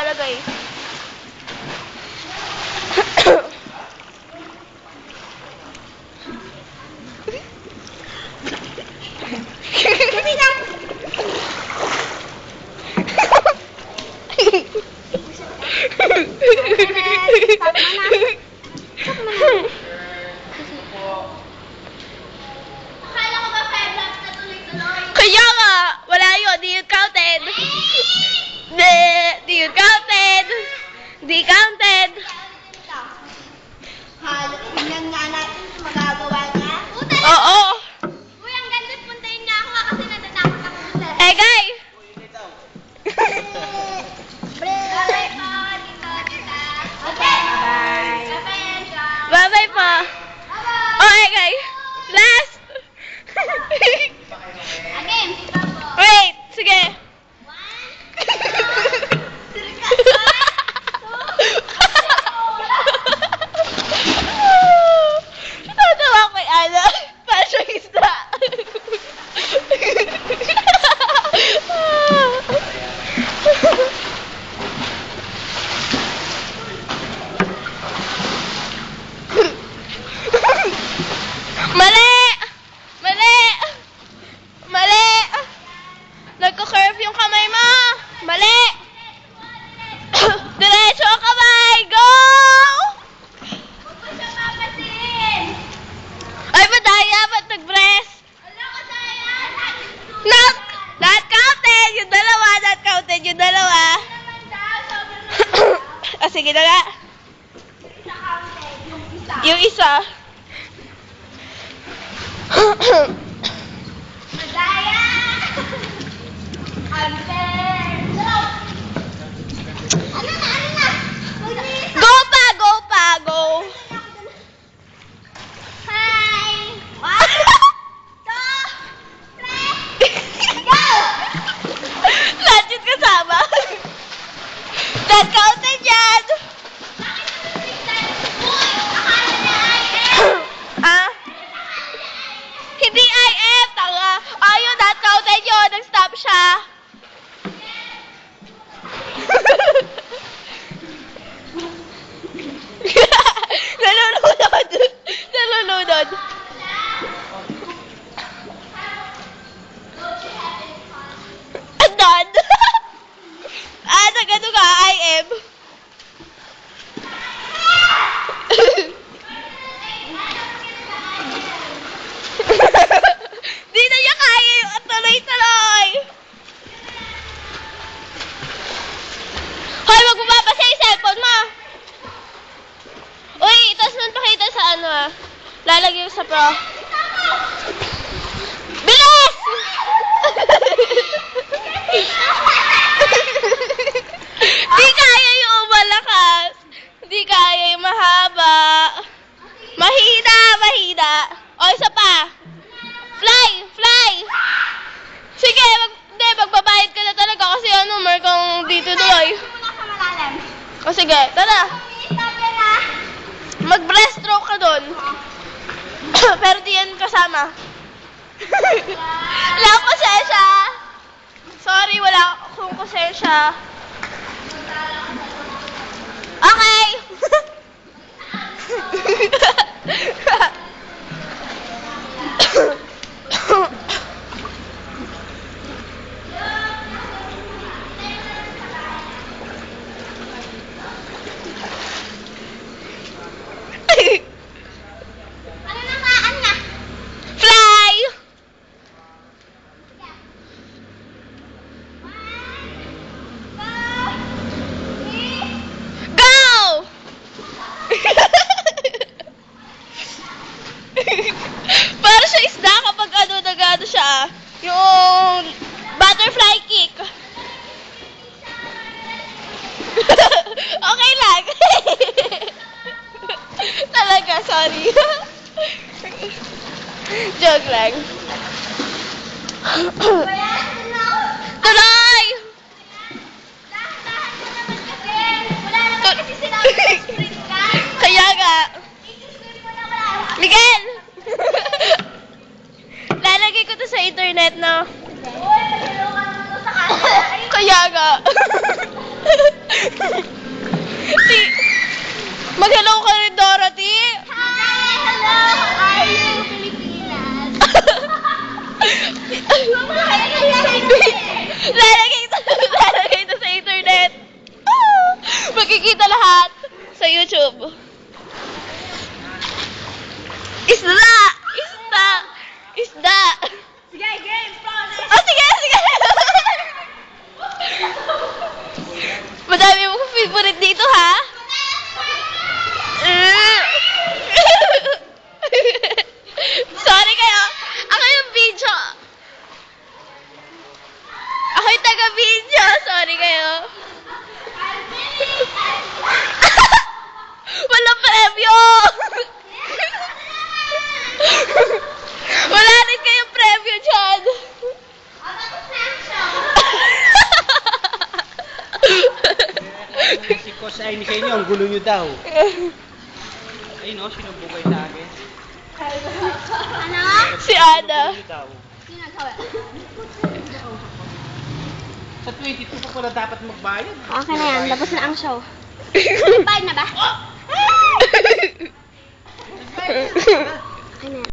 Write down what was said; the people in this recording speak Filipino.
ilalagay. Kaya nga, wala yun, di yun counted. Di yun counted. Di counted. Tingnan nga natin kung magagawa niya. Oo. Uy, ang ganda, puntayin niya ako kasi natatakot ako sa... Eh, guy. Bye-bye po, tita. Okay. Bye-bye. Bye-bye. Bye-bye po. Okay, guy. Last. Again, tita po. Wait, sige. 1, 2, 3. Natatawa ko kay Ana. Para siyang isda. Mali! Mali! Mali! Nagko-curve yung kamay mo! Mali! Diretso ang kamay! Go! Huwag ko siya papasin. Ay, madaya! Ba't nag-breast? Wala ko saya. Not! Not counted! Yung dalawa! Not counted yung dalawa! Naman daw, sobrang Ah, sige na nga. isa counted. Yung isa. Yung isa. Madaya! Unfair! Ano na? Mag-isa! Go pa! Go pa! Go! Hi! 1, 2, 3, go! Lahat yun kasama. Not counted yan! Bakit nasusigtan? Uy! Akala niya ay Ah? Hindi IF! Tanga! Ayun, not counted yun! Nag-stop siya! Nalulunod! Nalulunod! Andun! Ah, nag-ano ka? IM? Di na niya kaya yung tuloy-tuloy! Hoy, wag mo babasa yung cellphone mo! Uy, tapos nun pakita sa ano ah. Lalagay mo sa pro. Bilis! Di kaya yung umalakas. Di kaya yung mahaba. Mahina, mahina. O, isa pa. Fly, fly. Sige, magbabayad ka na talaga kasi ano, kung dito tuloy. Muna sa malalim. O, sige, tara. Stop yan ah. Mag-breaststroke ka doon. Pero di yan kasama. Wala akong konsensya. Sorry, wala akong konsensya. Okay. Ano na nga, ano na? Fly! Go! Para siya isda kapag ano, nag-ano siya. Yung butterfly kick. Okay lang. Talaga, sorry. Joke lang. Tuloy! Dahan-dahan mo naman kasi. Wala naman kasi sinabi na sprint ka. Kaya nga. I-swim mo na wala. Miguel! Lalagay ko to sa internet, no? Uy, patulungan mo to sa camera. Ay, Kaya nga. Makikita lahat sa YouTube. Isda! Isda! Isda! Sige, game, promise. Oh, sige, sige! Madami mong favorite dito, ha? Sorry kayo. Ako yung video. Ako yung taga-video. Sorry kayo. Walang premyo! Wala rin kayong premyo dyan. Si Kos ay ni sa inyo, ang gulo nyo daw. Ayun o, sinubukay sa akin. Ano? Si Ana. Gulo daw. Sino nagsabi? Sa 22 pa pala dapat magbayad. Okay na yan, tapos na ang show. Bayad na ba? Okay na yan.